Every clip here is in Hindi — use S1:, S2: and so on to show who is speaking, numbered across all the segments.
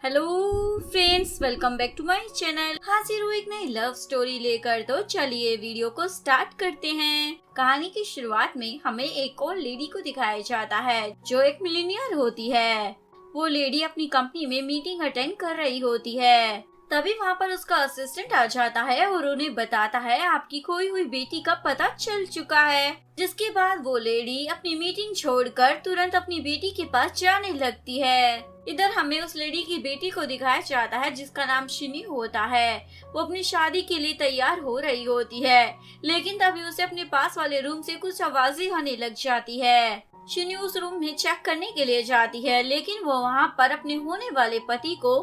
S1: Hello friends, welcome back to my channel. हाजिर हूँ एक नई लव स्टोरी लेकर। तो चलिए वीडियो को स्टार्ट करते हैं। कहानी की शुरुआत में हमें एक और लेडी को दिखाया जाता है जो एक मिलीनियर होती है। वो लेडी अपनी कंपनी में मीटिंग अटेंड कर रही होती है। तभी वहाँ पर उसका असिस्टेंट आ जाता है और उन्हें बताता है आपकी खोई हुई बेटी का पता चल चुका है। जिसके बाद वो लेडी अपनी मीटिंग छोड़कर तुरंत अपनी बेटी के पास जाने लगती है। इधर हमें उस लेडी की बेटी को दिखाया जाता है जिसका नाम शिनी होता है। वो अपनी शादी के लिए तैयार हो रही होती है, लेकिन तभी उसे अपने पास वाले रूम से कुछ आवाजें आने लग जाती है। शिनी उस रूम में चेक करने के लिए जाती है, लेकिन वो वहाँ पर अपने होने वाले पति को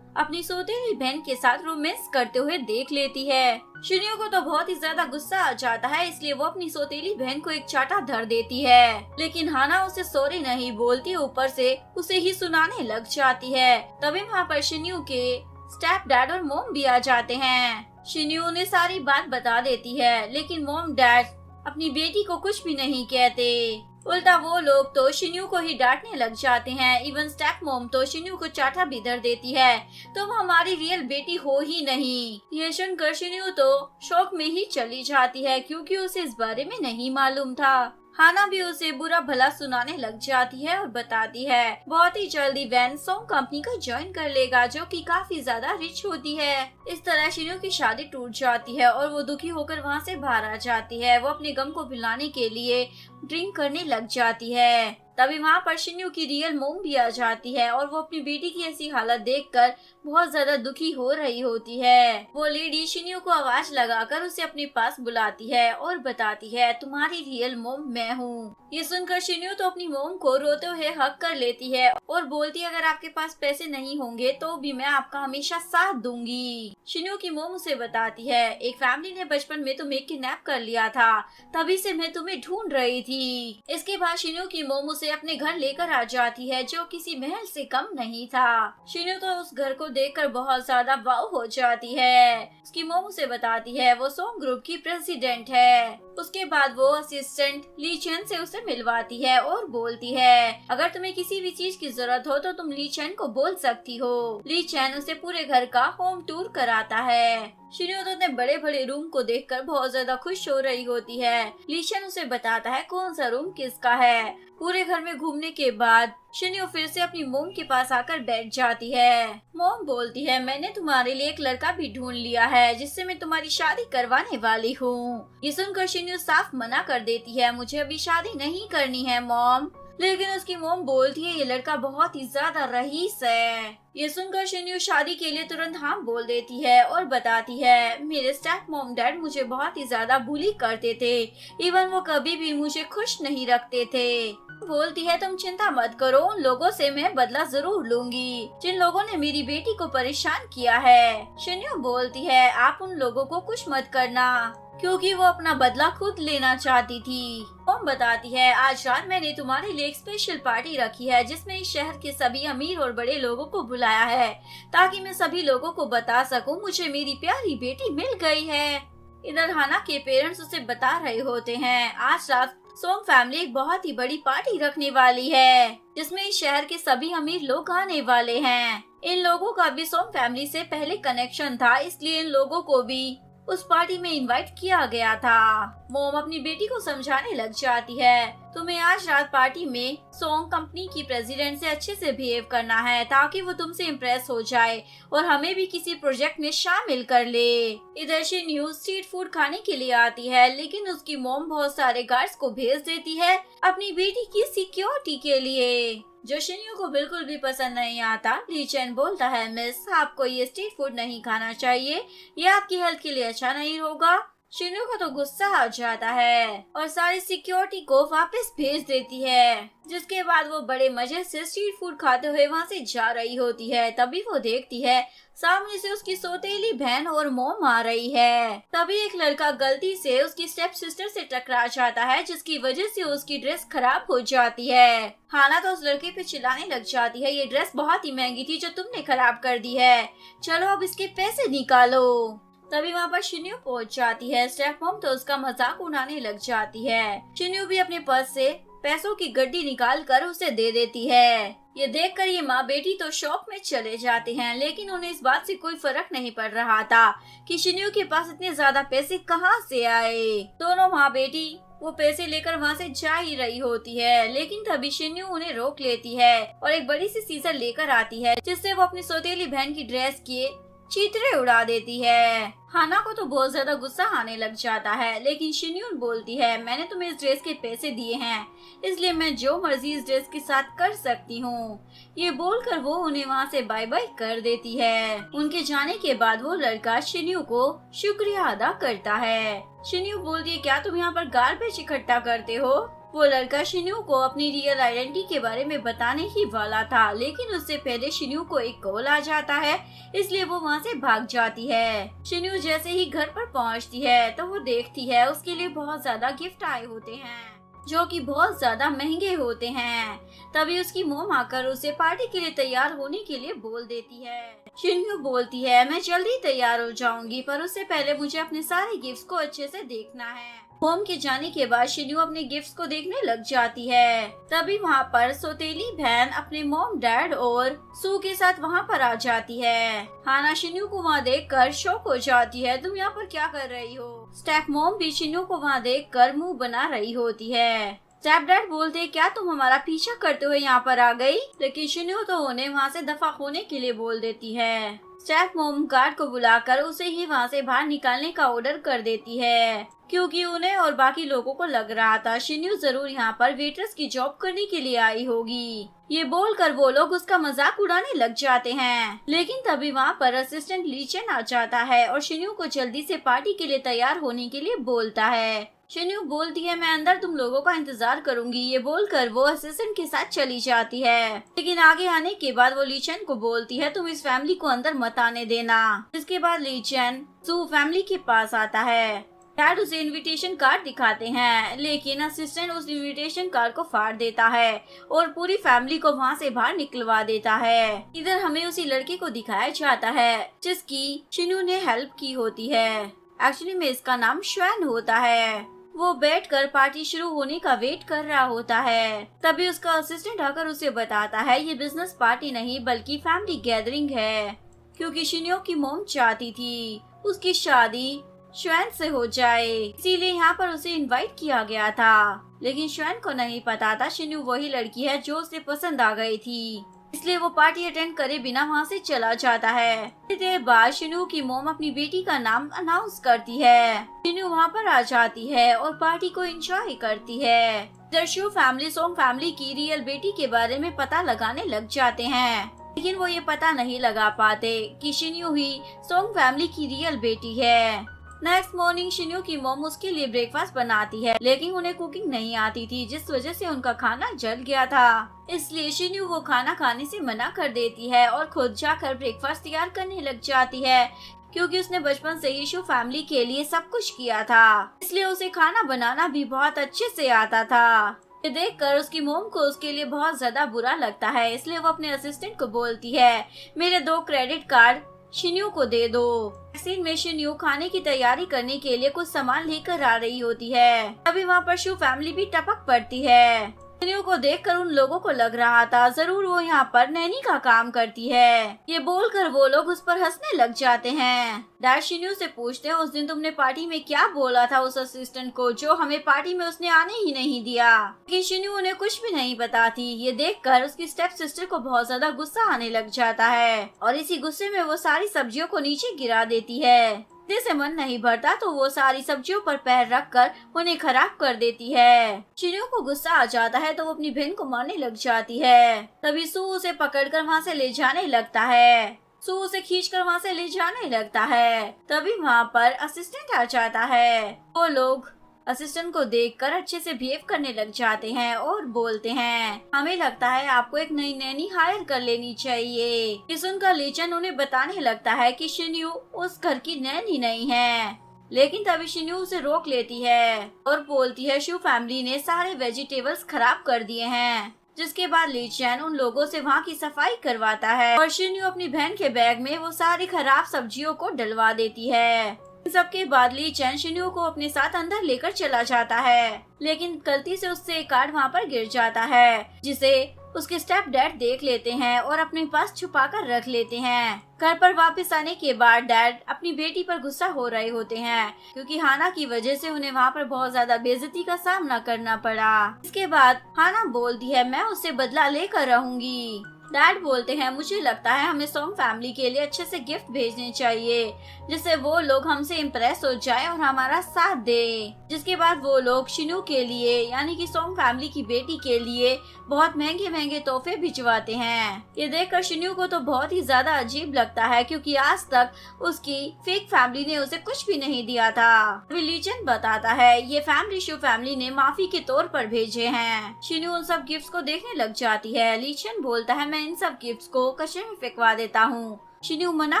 S1: अपनी सौतेली बहन के साथ रोमांस करते हुए देख लेती है। शिनियो को तो बहुत ही ज्यादा गुस्सा आ जाता है, इसलिए वो अपनी सौतेली बहन को एक चाटा धर देती है। लेकिन हाना उसे सॉरी नहीं बोलती, ऊपर से उसे ही सुनाने लग जाती है। तभी वहाँ पर शिनियो के स्टेप डैड और मोम भी आ जाते हैं। शिनियो उन्हें सारी बात बता देती है, लेकिन मोम डैड अपनी बेटी को कुछ भी नहीं कहते। उल्टा वो लोग तो शिन्यू को ही डांटने लग जाते हैं। इवन स्टेप मोम तो शिन्यू को चाटा भी धर देती है, तो वो हमारी रियल बेटी हो ही नहीं। यह सुनकर शिन्यू तो शौक में ही चली जाती है, क्योंकि उसे इस बारे में नहीं मालूम था। हाना भी उसे बुरा भला सुनाने लग जाती है और बताती है बहुत ही जल्दी वैन सोंग कंपनी को ज्वाइन कर लेगा, जो कि काफी ज्यादा रिच होती है। इस तरह शिन्यू की शादी टूट जाती है और वो दुखी होकर वहाँ से बाहर आ जाती है। वो अपने गम को भुलाने के लिए ड्रिंक करने लग जाती है। तभी वहाँ पर शिन्यू की रियल मोम भी आ जाती है और वो अपनी बेटी की ऐसी हालत देखकर बहुत ज्यादा दुखी हो रही होती है। वो लेडी शिन्यू को आवाज लगाकर उसे अपने पास बुलाती है और बताती है तुम्हारी रियल मोम मैं हूँ। ये सुनकर शिन्यू तो अपनी मोम को रोते हुए हक कर लेती है और बोलती है अगर आपके पास पैसे नहीं होंगे तो भी मैं आपका हमेशा साथ दूंगी। शिन्यू की मोम उसे बताती है एक फैमिली ने बचपन में तुम्हें किडनैप कर लिया था, तभी से मैं तुम्हें ढूंढ रही थी। इसके बाद शिन्यू की मोम उसे अपने घर लेकर आ जाती है, जो किसी महल से कम नहीं था। शिन्यू तो उस घर को देखकर बहुत ज्यादा वाव हो जाती है। उसकी मोम उसे बताती है वो सोंग ग्रुप की प्रेसिडेंट है। उसके बाद वो असिस्टेंट ली चैन से उसे मिलवाती है और बोलती है अगर तुम्हें किसी भी चीज की जरूरत हो तो तुम ली चैन को बोल सकती हो। ली चैन उसे पूरे घर का होम टूर कराता है। शिन्यू तो अपने बड़े बड़े रूम को देखकर बहुत ज्यादा खुश हो रही होती है। ली चैन उसे बताता है कौन सा रूम किसका है। पूरे घर में घूमने के बाद शिन्यू फिर से अपनी मोम के पास आकर बैठ जाती है। मोम बोलती है मैंने तुम्हारे लिए एक लड़का भी ढूंढ लिया है जिससे मैं तुम्हारी शादी करवाने वाली हूँ। ये सुनकर शिन्यू साफ मना कर देती है मुझे अभी शादी नहीं करनी है मोम। लेकिन उसकी मोम बोलती है ये लड़का बहुत ही ज्यादा रईस है। ये सुनकर शिन्यू शादी के लिए तुरंत हाँ बोल देती है और बताती है मेरे स्टेप मॉम डैड मुझे बहुत ही ज्यादा बुली करते थे, इवन वो कभी भी मुझे खुश नहीं रखते थे। बोलती है तुम चिंता मत करो, उन लोगों से मैं बदला जरूर लूंगी जिन लोगों ने मेरी बेटी को परेशान किया है। शिन्यू बोलती है आप उन लोगों को कुछ मत करना, क्योंकि वो अपना बदला खुद लेना चाहती थी। मोम बताती है आज रात मैंने तुम्हारे लिए एक स्पेशल पार्टी रखी है जिसमें इस शहर के सभी अमीर और बड़े लोगों को बुलाया है, ताकि मैं सभी लोगों को बता सकूं मुझे मेरी प्यारी बेटी मिल गई है। इधर हाना के पेरेंट्स उसे बता रहे होते हैं आज रात सोंग फैमिली एक बहुत ही बड़ी पार्टी रखने वाली है जिसमें इस शहर के सभी अमीर लोग आने वाले हैं। इन लोगों का भी सोंग फैमिली से पहले कनेक्शन था, इसलिए इन लोगों को भी उस पार्टी में इनवाइट किया गया था। मोम अपनी बेटी को समझाने लग जाती है तुम्हें आज रात पार्टी में सोंग कंपनी की प्रेसिडेंट से अच्छे से बिहेव करना है, ताकि वो तुमसे इम्प्रेस हो जाए और हमें भी किसी प्रोजेक्ट में शामिल कर ले। इधर शिन्यू स्ट्रीट फूड खाने के लिए आती है, लेकिन उसकी मोम बहुत सारे गार्ड्स को भेज देती है अपनी बेटी की सिक्योरिटी के लिए, जो शिन्यू को बिल्कुल भी पसंद नहीं आता। ली चैन बोलता है मिस आपको ये स्ट्रीट फूड नहीं खाना चाहिए, ये आपकी हेल्थ के लिए अच्छा नहीं होगा। शिन्यू को तो गुस्सा आ जाता है और सारी सिक्योरिटी को वापस भेज देती है। जिसके बाद वो बड़े मजे से स्ट्रीट फूड खाते हुए वहाँ से जा रही होती है। तभी वो देखती है सामने से उसकी सौतेली बहन और मोम आ रही है। तभी एक लड़का गलती से उसकी स्टेप सिस्टर से टकरा जाता है, जिसकी वजह से उसकी ड्रेस खराब हो जाती है। हाना तो उस लड़के पे चिल्लाने लग जाती है ये ड्रेस बहुत ही महंगी थी जो तुमने खराब कर दी है, चलो अब इसके पैसे निकालो। तभी वहाँ पर शिन्यू पहुँच जाती है। स्टेप मॉम तो उसका मजाक उड़ाने लग जाती है। शिन्यू भी अपने पर्स से पैसों की गड्डी निकाल कर उसे दे देती है। ये देखकर ये माँ बेटी तो शॉक में चले जाते हैं, लेकिन उन्हें इस बात से कोई फर्क नहीं पड़ रहा था कि शिन्यू के पास इतने ज्यादा पैसे कहाँ से आए। दोनों माँ बेटी वो पैसे लेकर वहाँ से जा ही रही होती है, लेकिन तभी शिन्यू उन्हें रोक लेती है और एक बड़ी सी सीजर लेकर आती है, जिससे वो अपनी सौतेली बहन की ड्रेस के चित्रे उड़ा देती है। हाना को तो बहुत ज्यादा गुस्सा आने लग जाता है, लेकिन शिन्यू बोलती है मैंने तुम्हें इस ड्रेस के पैसे दिए हैं, इसलिए मैं जो मर्जी इस ड्रेस के साथ कर सकती हूँ। ये बोलकर वो उन्हें वहाँ से बाय बाय कर देती है। उनके जाने के बाद वो लड़का शिन्यू को शुक्रिया अदा करता है। शिन्यू बोलती है क्या तुम यहाँ पर गार्बेज इकट्ठा करते हो। वो लड़का शिन्यू को अपनी रियल आइडेंटिटी के बारे में बताने ही वाला था, लेकिन उससे पहले शिन्यू को एक कॉल आ जाता है, इसलिए वो वहाँ से भाग जाती है। शिन्यू जैसे ही घर पर पहुँचती है तो वो देखती है उसके लिए बहुत ज्यादा गिफ्ट आए होते हैं, जो कि बहुत ज्यादा महंगे होते हैं। तभी उसकी मोम आकर उसे पार्टी के लिए तैयार होने के लिए बोल देती है। शिन्यू बोलती है मैं जल्दी तैयार हो जाऊंगी, पर उससे पहले मुझे अपने सारे गिफ्ट्स को अच्छे से देखना है। होम के जाने के बाद शिन्यू अपने गिफ्ट्स को देखने लग जाती है। तभी वहाँ पर सौतेली बहन अपने मॉम डैड और सू के साथ वहाँ पर आ जाती है। हाना शिन्यू को वहाँ देखकर शॉक हो जाती है, तुम यहाँ पर क्या कर रही हो। स्टेप मॉम भी शिन्यू को वहाँ देखकर मुंह बना रही होती है। स्टेप डैड बोलते क्या तुम हमारा पीछा करते हुए यहाँ पर आ गई, लेकिन शिन्यू तो उन्हें वहाँ से दफा होने के लिए बोल देती है। स्टेप मॉम गार्ड को बुलाकर उसे ही वहाँ से बाहर निकालने का ऑर्डर कर देती है, क्योंकि उन्हें और बाकी लोगों को लग रहा था शिन्यू जरूर यहाँ पर वेट्रेस की जॉब करने के लिए आई होगी। ये बोलकर वो लोग उसका मजाक उड़ाने लग जाते हैं, लेकिन तभी वहाँ पर असिस्टेंट ली चेन आ जाता है और शिन्यू को जल्दी से पार्टी के लिए तैयार होने के लिए बोलता है। शिन्यू बोलती है मैं अंदर तुम लोगों का इंतजार करूंगी। ये बोलकर वो असिस्टेंट के साथ चली जाती है, लेकिन आगे आने के बाद वो ली चेन को बोलती है तुम इस फैमिली को अंदर मत आने देना। इसके बाद ली चेन सू फैमिली के पास आता है। डैड उसे इनविटेशन कार्ड दिखाते हैं, लेकिन असिस्टेंट उस इनविटेशन कार्ड को फाड़ देता है और पूरी फैमिली को वहाँ से बाहर निकलवा देता है। इधर हमें उसी लड़के को दिखाया जाता है जिसकी शिन्यू ने हेल्प की होती है। एक्चुअली में इसका नाम श्वेन होता है। वो बैठकर पार्टी शुरू होने का वेट कर रहा होता है। तभी उसका असिस्टेंट आकर उसे बताता है ये बिजनेस पार्टी नहीं बल्कि फैमिली गैदरिंग है, क्योंकि शिन्यू की मोम चाहती थी उसकी शादी श्वेन से हो जाए, इसीलिए यहाँ पर उसे इनवाइट किया गया था। लेकिन श्वेन को नहीं पता था शिन्यू वही लड़की है जो उसे पसंद आ गई थी, इसलिए वो पार्टी अटेंड करे बिना वहाँ से चला जाता है। कुछ देर बाद शिन्यू की मोम अपनी बेटी का नाम अनाउंस करती है। शिन्यू वहाँ पर आ जाती है और पार्टी को एंजॉय करती है। दर्शु फैमिली सोंग फैमिली की रियल बेटी के बारे में पता लगाने लग जाते हैं, लेकिन वो ये पता नहीं लगा पाते कि शिन्यू ही सोंग फैमिली की रियल बेटी है। नेक्स्ट मॉर्निंग शिन्यू की मोम उसके लिए ब्रेकफास्ट बनाती है, लेकिन उन्हें कुकिंग नहीं आती थी, जिस वजह से उनका खाना जल गया था। इसलिए शिन्यू वो खाना खाने से मना कर देती है और खुद जाकर ब्रेकफास्ट तैयार करने लग जाती है, क्योंकि उसने बचपन से ही शू फैमिली के लिए सब कुछ किया था, इसलिए उसे खाना बनाना भी बहुत अच्छे से आता था। ये देखकर उसकी मोम को उसके लिए बहुत ज्यादा बुरा लगता है, इसलिए वो अपने असिस्टेंट को बोलती है मेरे 2 क्रेडिट कार्ड शिन्यू को दे दो। सीन में शिन्यू खाने की तैयारी करने के लिए कुछ सामान लेकर आ रही होती है। तभी वहाँ पर शू फैमिली भी टपक पड़ती है। शिन्यू को देखकर उन लोगों को लग रहा था जरूर वो यहाँ पर नैनी का काम करती है। ये बोलकर वो लोग उस पर हंसने लग जाते हैं। डैड शिन्यू से पूछते हैं उस दिन तुमने पार्टी में क्या बोला था उस असिस्टेंट को जो हमें पार्टी में उसने आने ही नहीं दिया, लेकिन शिन्यू उन्हें कुछ भी नहीं बताती। ये देखकर उसकी स्टेप सिस्टर को बहुत ज्यादा गुस्सा आने लग जाता है और इसी गुस्से में वो सारी सब्जियों को नीचे गिरा देती है। से मन नहीं भरता तो वो सारी सब्जियों पर पैर रखकर उन्हें खराब कर देती है। शिन्यू को गुस्सा आ जाता है तो वो अपनी बहन को मारने लग जाती है। तभी सू उसे पकड़कर वहाँ से ले जाने लगता है। सू उसे खींचकर वहाँ से ले जाने लगता है। तभी वहाँ पर असिस्टेंट आ जाता है। वो लोग असिस्टेंट को देखकर अच्छे से बिहेव करने लग जाते हैं और बोलते हैं हमें लगता है आपको एक नई नैनी हायर कर लेनी चाहिए। ये सुनकर लीचन उन्हें बताने लगता है कि शिन्यू उस घर की नैनी नहीं है, लेकिन तभी शिन्यू उसे रोक लेती है और बोलती है शू फैमिली ने सारे वेजिटेबल्स खराब कर दिए हैं। जिसके बाद लीचन उन लोगों से वहाँ की सफाई करवाता है और शिन्यू अपनी बहन के बैग में वो सारी खराब सब्जियों को डलवा देती है। इन सबके बाद ली चैन शिन्यू को अपने साथ अंदर लेकर चला जाता है, लेकिन गलती से उससे एक कार्ड वहाँ पर गिर जाता है, जिसे उसके स्टेप डैड देख लेते हैं और अपने पास छुपा कर रख लेते हैं। घर पर वापस आने के बाद डैड अपनी बेटी पर गुस्सा हो रहे होते हैं, क्योंकि हाना की वजह से उन्हें वहाँ पर बहुत ज्यादा बेइज्जती का सामना करना पड़ा। इसके बाद हाना बोलती है, मैं उससे बदला लेकर रहूंगी। डैड बोलते हैं, मुझे लगता है हमें सोंग फैमिली के लिए अच्छे से गिफ्ट भेजने चाहिए, जिससे वो लोग हमसे इम्प्रेस हो जाए और हमारा साथ दे। जिसके बाद वो लोग शिन्यू के लिए यानी कि सोंग फैमिली की बेटी के लिए बहुत महंगे महंगे तोहफे भिजवाते हैं। ये देखकर शिन्यू को तो बहुत ही ज्यादा अजीब लगता है, क्योंकि आज तक उसकी फेक फैमिली ने उसे कुछ भी नहीं दिया था। ली चैन बताता है, ये फैमिली शू फैमिली ने माफी के तौर पर भेजे हैं। शिन्यू उन सब गिफ्ट्स को देखने लग जाती है। ली चैन बोलता है, मैं इन सब गिफ्ट्स को कचरे में फेंकवा देता हूँ। शिन्यू मना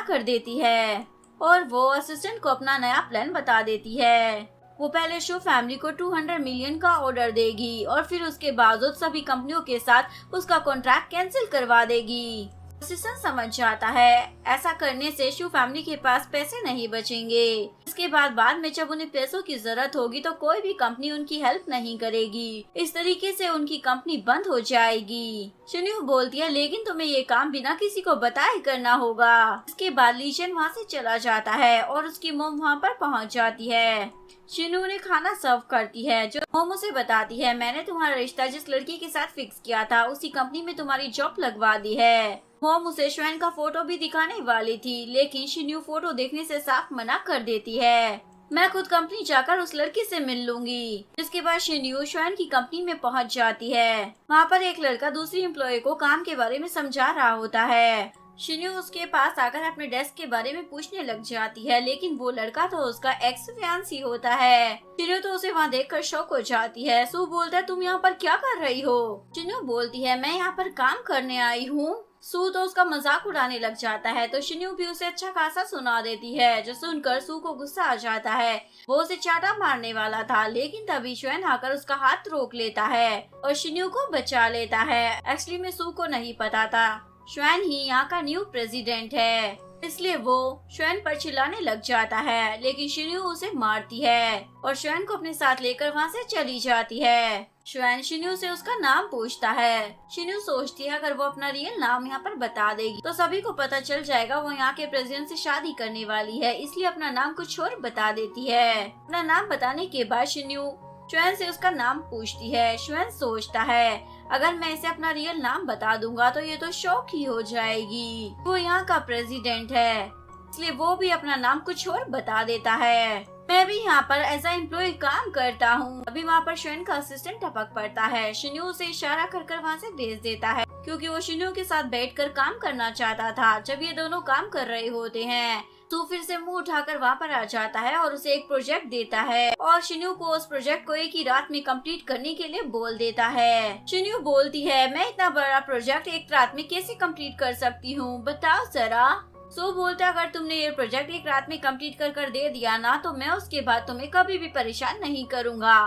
S1: कर देती है और वो असिस्टेंट को अपना नया प्लान बता देती है। वो पहले शो फैमिली को 200 मिलियन का ऑर्डर देगी और फिर उसके बावजूद सभी कंपनियों के साथ उसका कॉन्ट्रैक्ट कैंसिल करवा देगी। असिस्टेंट समझ जाता है ऐसा करने से शू फैमिली के पास पैसे नहीं बचेंगे। इसके बाद में जब उन्हें पैसों की जरूरत होगी तो कोई भी कंपनी उनकी हेल्प नहीं करेगी। इस तरीके से उनकी कंपनी बंद हो जाएगी। शिन्यू बोलती है, लेकिन तुम्हें ये काम बिना किसी को बताए करना होगा। इसके बाद ली चैन वहाँ से चला जाता है और उसकी मोम वहाँ पर पहुँच जाती है। शिन्यू ने खाना सर्व करती है, जो मोम उसे बताती है, मैंने तुम्हारा रिश्ता जिस लड़की के साथ फिक्स किया था उसी कंपनी में तुम्हारी जॉब लगवा दी है। मोम उसे श्वेन का फोटो भी दिखाने वाली थी, लेकिन शिन्यू फोटो देखने से साफ मना कर देती है। मैं खुद कंपनी जाकर उस लड़की से मिल लूंगी। जिसके बाद शिन्यू श्वेन की कंपनी में पहुंच जाती है। वहाँ पर एक लड़का दूसरी एम्प्लॉय को काम के बारे में समझा रहा होता है। शिन्यू उसके पास आकर अपने डेस्क के बारे में पूछने लग जाती है, लेकिन वो लड़का तो उसका एक्स फियांसी होता है। शिन्यू तो उसे वहाँ देखकर शॉक हो जाती है। सू बोलता है, तुम यहाँ पर क्या कर रही हो? शिन्यू बोलती है, मैं यहाँ पर काम करने आई हूँ। सू तो उसका मजाक उड़ाने लग जाता है, तो शिन्यू भी उसे अच्छा खासा सुना देती है, जो सुनकर सू को गुस्सा आ जाता है। वो उसे चाटा मारने वाला था, लेकिन तभी श्वेन आकर उसका हाथ रोक लेता है और शिन्यू को बचा लेता है। एक्चुअली में सू को नहीं पता था श्वेन ही यहाँ का न्यू प्रेसिडेंट है, इसलिए वो श्वेन पर चिल्लाने लग जाता है, लेकिन शिन्यू उसे मारती है और श्वेन को अपने साथ लेकर वहाँ से चली जाती है। श्वेन शिन्यू से उसका नाम पूछता है। शिन्यू सोचती है अगर वो अपना रियल नाम यहाँ पर बता देगी तो सभी को पता चल जाएगा वो यहाँ के प्रेसिडेंट से शादी करने वाली है, इसलिए अपना नाम कुछ और बता देती है। अपना नाम बताने के बाद शिन्यू श्वेन से उसका नाम पूछती है। श्वेन सोचता है अगर मैं इसे अपना रियल नाम बता दूंगा तो ये तो शौक ही हो जाएगी, वो यहाँ का प्रेसिडेंट है, इसलिए वो भी अपना नाम कुछ और बता देता है। मैं भी यहाँ पर एज ए एम्प्लॉय काम करता हूँ। अभी वहाँ पर श्वेन का असिस्टेंट टपक पड़ता है। शिन्यू उसे इशारा कर कर वहाँ से भेज देता है, क्योंकि वो शिन्यू के साथ बैठकर काम करना चाहता था। जब ये दोनों काम कर रहे होते हैं तो फिर से मुंह उठाकर वहाँ पर आ जाता है और उसे एक प्रोजेक्ट देता है और शिन्यू को उस प्रोजेक्ट को एक ही रात में कंप्लीट करने के लिए बोल देता है। शिन्यू बोलती है, मैं इतना बड़ा प्रोजेक्ट एक रात में कैसे कंप्लीट कर सकती हूँ, बताओ जरा। सो बोलता, अगर तुमने ये प्रोजेक्ट एक रात में कंप्लीट कर कर दे दिया ना तो मैं उसके बाद तुम्हें कभी भी परेशान नहीं करूँगा,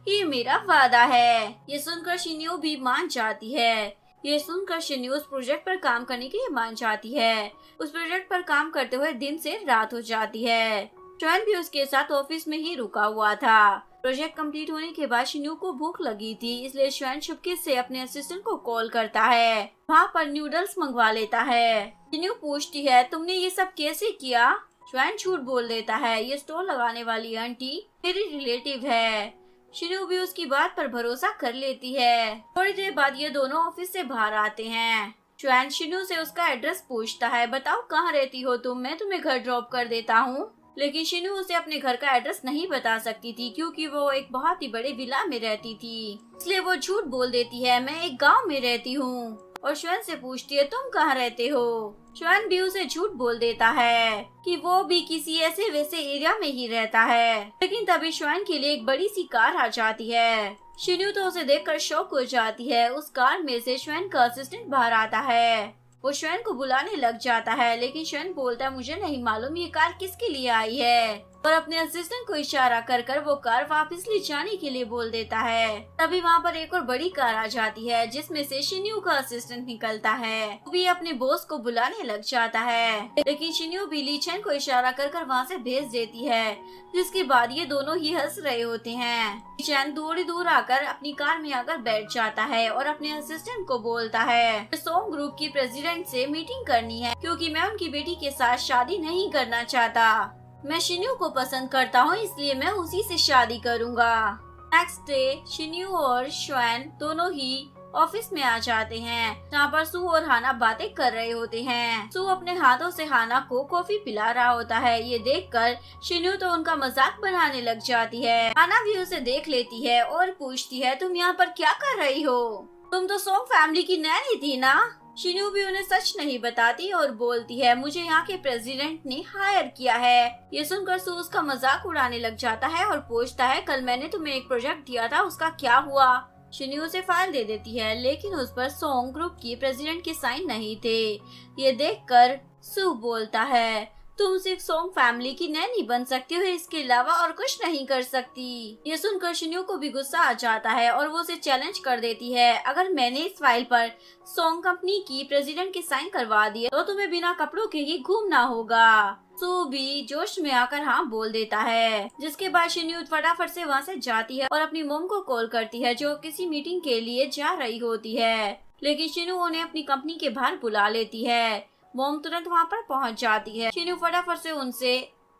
S1: ये मेरा वादा है। ये सुनकर शिन्यू भी मान जाती है। ये सुनकर शिन्यू उस प्रोजेक्ट पर काम करने के लिए मान जाती है। उस प्रोजेक्ट पर काम करते हुए दिन से रात हो जाती है। श्वेन भी उसके साथ ऑफिस में ही रुका हुआ था। प्रोजेक्ट कंप्लीट होने के बाद शिन्यू को भूख लगी थी, इसलिए श्वेन चुपके से अपने असिस्टेंट को कॉल करता है। वहाँ पर नूडल्स मंगवा लेता है। शिन्यू पूछती है, तुमने ये सब कैसे किया? श्वेन झूठ बोल देता है, ये स्टोर लगाने वाली आंटी मेरी रिलेटिव है। शिन्यू भी उसकी बात पर भरोसा कर लेती है। थोड़ी देर बाद ये दोनों ऑफिस से बाहर आते हैं। श्वेन शिन्यू से उसका एड्रेस पूछता है, बताओ कहाँ रहती हो तुम, मैं तुम्हें घर ड्रॉप कर देता हूँ। लेकिन शिन्यू उसे अपने घर का एड्रेस नहीं बता सकती थी, क्योंकि वो एक बहुत ही बड़े विला में रहती थी, इसलिए वो झूठ बोल देती है, मैं एक गाँव में रहती हूँ। और श्वेन से पूछती है, तुम कहाँ रहते हो? श्वेन भी उसे झूठ बोल देता है कि वो भी किसी ऐसे वैसे एरिया में ही रहता है। लेकिन तभी श्वेन के लिए एक बड़ी सी कार आ जाती है। शिन्यू तो उसे देखकर शॉक हो जाती है। उस कार में से श्वेन का असिस्टेंट बाहर आता है। वो श्वेन को बुलाने लग जाता है, लेकिन श्वेन बोलता है, मुझे नहीं मालूम ये कार किसके लिए आई है। और अपने असिस्टेंट को इशारा कर कर वो कार वापस ले जाने के लिए बोल देता है। तभी वहाँ पर एक और बड़ी कार आ जाती है जिसमें से शिन्यू का असिस्टेंट निकलता है। वो भी अपने बॉस को बुलाने लग जाता है, लेकिन शिन्यू भी ली चैन को इशारा कर कर वहाँ से भेज देती है, जिसके बाद ये दोनों ही हंस रहे होते हैं। ली चैन थोड़ी दूर आकर अपनी कार में आकर बैठ जाता है और अपने असिस्टेंट को बोलता है सोंग ग्रुप की प्रेसिडेंट से मीटिंग करनी है, क्योंकि मैं उनकी बेटी के साथ शादी नहीं करना चाहता। मैं शिन्यू को पसंद करता हूँ, इसलिए मैं उसी से शादी करूँगा। नेक्स्ट डे शिन्यू और श्वेन दोनों ही ऑफिस में आ जाते हैं, जहाँ पर सू और हाना बातें कर रहे होते हैं। सू अपने हाथों से हाना को कॉफी पिला रहा होता है। ये देखकर शिन्यू तो उनका मजाक बनाने लग जाती है। हाना भी उसे देख लेती है और पूछती है, तुम यहाँ पर क्या कर रही हो? तुम तो सोंग फैमिली की नैनी थी ना? शिन्यू भी उन्हें सच नहीं बताती और बोलती है, मुझे यहाँ के प्रेसिडेंट ने हायर किया है। ये सुनकर सू उसका मजाक उड़ाने लग जाता है और पूछता है, कल मैंने तुम्हें एक प्रोजेक्ट दिया था, उसका क्या हुआ? शिन्यू उसे फाइल दे देती है, लेकिन उस पर सोंग ग्रुप की प्रेसिडेंट के साइन नहीं थे। ये देखकर सू बोलता है, तुम सिर्फ सोंग फैमिली की नैनी बन सकती हो, इसके अलावा और कुछ नहीं कर सकती। ये सुनकर शिन्यू को भी गुस्सा आ जाता है और वो उसे चैलेंज कर देती है, अगर मैंने इस फाइल पर सोंग कंपनी की प्रेसिडेंट के साइन करवा दिए तो तुम्हें बिना कपड़ों के ही घूमना होगा। सू भी जोश में आकर हाँ बोल देता है, जिसके बाद शिन्यू फटाफट से वहाँ से जाती है और अपनी मॉम को कॉल करती है, जो किसी मीटिंग के लिए जा रही होती है। लेकिन शिन्यू उन्हें अपनी कंपनी के बाहर बुला लेती है। मॉम तुरंत वहाँ पर पहुँच जाती है। शिन्यू फटाफट से उनसे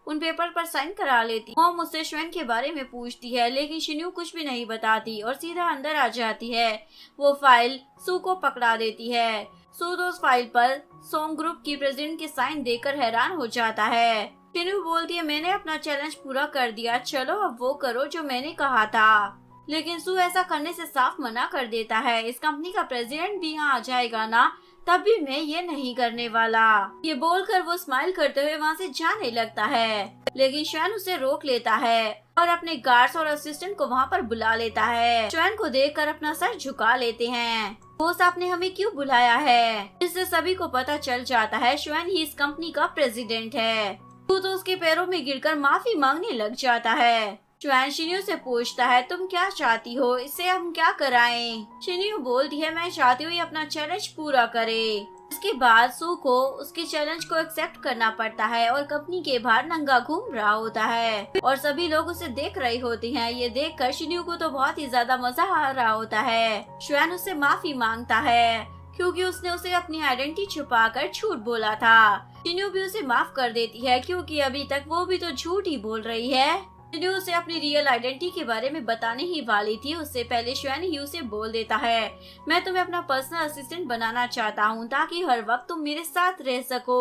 S1: उन पेपर पर साइन करा लेती। मॉम उससे श्वेन के बारे में पूछती है, लेकिन शिन्यू कुछ भी नहीं बताती और सीधा अंदर आ जाती है। वो फाइल सू को पकड़ा देती है। सू तो उस फाइल पर सोंग ग्रुप की प्रेसिडेंट के साइन देकर हैरान हो जाता है। शिन्यू बोलती है, मैंने अपना चैलेंज पूरा कर दिया, चलो अब वो करो जो मैंने कहा था। लेकिन सू ऐसा करने से साफ मना कर देता है, इस कंपनी का प्रेसिडेंट भी यहाँ आ जाएगा ना, तब भी मैं ये नहीं करने वाला। ये बोलकर वो स्माइल करते हुए वहाँ से जाने लगता है, लेकिन श्वेन उसे रोक लेता है और अपने गार्ड्स और असिस्टेंट को वहाँ पर बुला लेता है। श्वेन को देखकर अपना सर झुका लेते हैं। बॉस आपने हमें क्यों बुलाया है? इससे सभी को पता चल जाता है श्वेन ही इस कंपनी का प्रेसिडेंट है। तू तो उसके पैरों में गिरकर माफी मांगने लग जाता है। श्वेन शिन्यू से पूछता है, तुम क्या चाहती हो, इससे हम क्या कराएं? शिन्यू बोलती है, मैं चाहती हूँ ये अपना चैलेंज पूरा करे। इसके बाद सू को उसके चैलेंज को एक्सेप्ट करना पड़ता है और कंपनी के बाहर नंगा घूम रहा होता है और सभी लोग उसे देख रहे होते हैं। ये देखकर शिन्यू को तो बहुत ही ज्यादा मजा आ रहा होता है। श्वेन उससे माफी मांगता है क्योंकि उसने उसे अपनी आइडेंटिटी छुपाकर झूठ बोला था। शिन्यू भी उसे माफ कर देती है क्योंकि अभी तक वो भी तो झूठ ही बोल रही है। शिन्यू उसे अपनी रियल आइडेंटिटी के बारे में बताने ही वाली थी, उससे पहले श्वेन ही उसे बोल देता है, मैं तुम्हें अपना पर्सनल असिस्टेंट बनाना चाहता हूँ ताकि हर वक्त तुम मेरे साथ रह सको।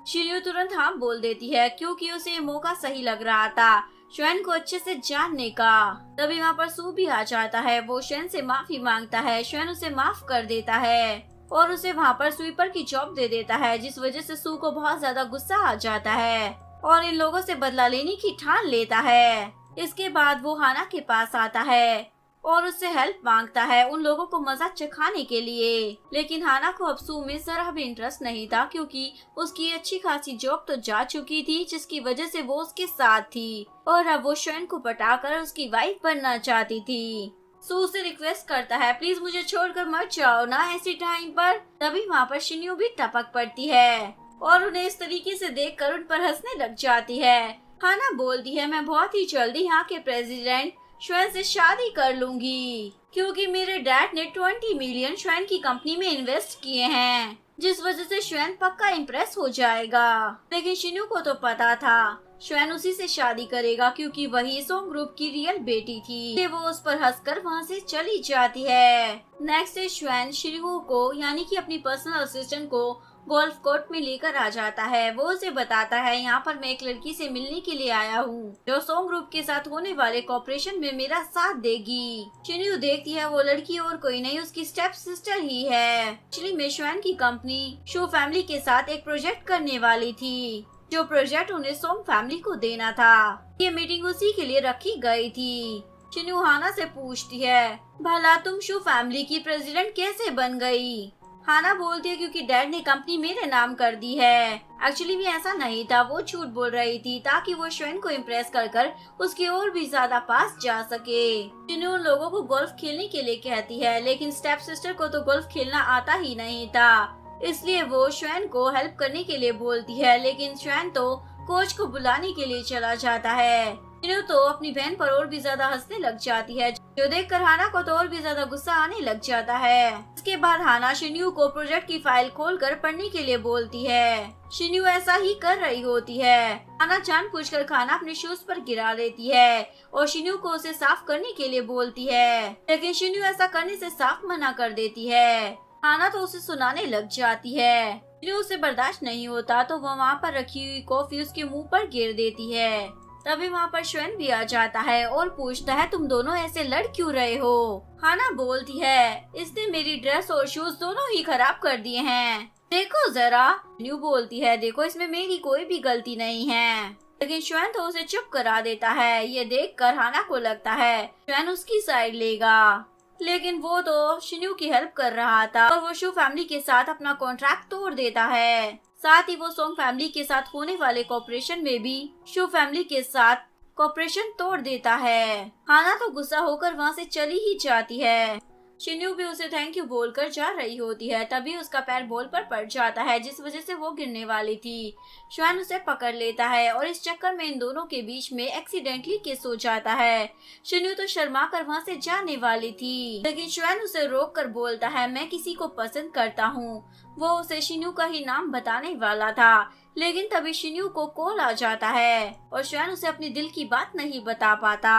S1: शिन्यू तुरंत हाँ बोल देती है क्योंकि उसे ये मौका सही लग रहा था श्वेन को अच्छे से जानने का। तभी वहाँ पर सू भी आ जाता है। वो श्वेन से माफी मांगता है। श्वेन उसे माफ कर देता है और उसे वहाँ पर स्वीपर की जॉब दे देता है, जिस वजह से सू को बहुत ज्यादा गुस्सा आ जाता है और इन लोगों से बदला लेने की ठान लेता है। इसके बाद वो हाना के पास आता है और उससे हेल्प मांगता है उन लोगों को मजा चखाने के लिए। लेकिन हाना को अब सू में जरा भी इंटरेस्ट नहीं था क्योंकि उसकी अच्छी खासी जॉब तो जा चुकी थी, जिसकी वजह से वो उसके साथ थी और अब वो श्वेन को पटाकर उसकी वाइफ बनना चाहती थी। सू से रिक्वेस्ट करता है, प्लीज मुझे छोड़कर मत जाओ ना ऐसी टाइम पर। तभी वहाँ पर शिन्यू भी टपक पड़ती है और उन्हें इस तरीके से देखकर उन पर हंसने लग जाती है। हाना बोलती है, मैं बहुत ही जल्दी यहाँ के प्रेसिडेंट श्वेन से शादी कर लूंगी क्योंकि मेरे डैड ने 20 मिलियन श्वेन की कंपनी में इन्वेस्ट किए हैं, जिस वजह से श्वेन पक्का इम्प्रेस हो जाएगा। लेकिन शिन्यू को तो पता था श्वेन उसी से शादी करेगा क्योंकि वही सोंग ग्रुप की रियल बेटी थी। वो उस पर हंसकर वहाँ से चली जाती है। नेक्स्ट डे श्वेन शिन्यू को यानी कि अपनी पर्सनल असिस्टेंट को गोल्फ कोर्ट में लेकर आ जाता है। वो उसे बताता है, यहाँ पर मैं एक लड़की से मिलने के लिए आया हूँ जो सोंग ग्रुप के साथ होने वाले कॉपरेशन में मेरा साथ देगी। शिन्यू देखती है वो लड़की और कोई नहीं उसकी स्टेप सिस्टर ही है। एक्चुअली में श्वेन की कंपनी शो फैमिली के साथ एक प्रोजेक्ट करने वाली थी, जो प्रोजेक्ट उन्हें सोंग फैमिली को देना था। ये मीटिंग उसी के लिए रखी गई थी। शिन्यू हाना से पूछती है, भला तुम शो फैमिली की प्रेसिडेंट कैसे बन गई? हाना बोलती है क्योंकि डैड ने कंपनी मेरे नाम कर दी है। एक्चुअली भी ऐसा नहीं था, वो झूठ बोल रही थी ताकि वो श्वेन को इम्प्रेस कर उसके और भी ज्यादा पास जा सके। शिन्यू उन लोगों को गोल्फ खेलने के लिए कहती है, लेकिन स्टेप सिस्टर को तो गोल्फ खेलना आता ही नहीं था, इसलिए वो श्वेन को हेल्प करने के लिए बोलती है। लेकिन श्वेन तो कोच को बुलाने के लिए चला जाता है। शिन्यू तो अपनी बहन पर और भी ज्यादा हंसने लग जाती है, जो देखकर हाना को तो और भी ज्यादा गुस्सा आने लग जाता है। इसके बाद हाना शिन्यू को प्रोजेक्ट की फाइल खोलकर पढ़ने के लिए बोलती है। शिन्यू ऐसा ही कर रही होती है। हाना जानबूझकर खाना अपने शूज पर गिरा देती है और शिन्यू को उसे साफ करने के लिए बोलती है, लेकिन शिन्यू ऐसा करने से साफ मना कर देती है। हाना तो उसे सुनाने लग जाती है। शिन्यू उसे बर्दाश्त नहीं होता तो वो वहाँ पर रखी हुई कॉफी उसके मुंह पर गिर देती है। तभी वहाँ पर श्वेन भी आ जाता है और पूछता है, तुम दोनों ऐसे लड़ क्यों रहे हो? हाना बोलती है, इसने मेरी ड्रेस और शूज दोनों ही खराब कर दिए हैं, देखो जरा। शिन्यू बोलती है, देखो इसमें मेरी कोई भी गलती नहीं है। लेकिन श्वेन तो उसे चुप करा देता है। ये देखकर हाना को लगता है श्वेन उसकी साइड लेगा, लेकिन वो तो शिन्यू की हेल्प कर रहा था और वो शू फैमिली के साथ अपना कॉन्ट्रैक्ट तोड़ देता है। साथ ही वो सोंग फैमिली के साथ होने वाले कॉपरेशन में भी शू फैमिली के साथ कॉपरेशन तोड़ देता है। हाना तो गुस्सा होकर वहाँ से चली ही जाती है। शिन्यू भी उसे थैंक यू बोलकर जा रही होती है, तभी उसका पैर बॉल पर पड़ जाता है, जिस वजह से वो गिरने वाली थी। श्वेन उसे पकड़ लेता है और इस चक्कर में इन दोनों के बीच में एक्सीडेंटली किस हो जाता है। शिन्यू तो शर्मा कर वहाँ से जाने वाली थी, लेकिन श्वेन उसे रोक कर बोलता है, मैं किसी को पसंद करता हूँ। वो उसे शिन्यू का ही नाम बताने वाला था, लेकिन तभी शिन्यू को कॉल आ जाता है और श्वेन उसे अपने दिल की बात नहीं बता पाता।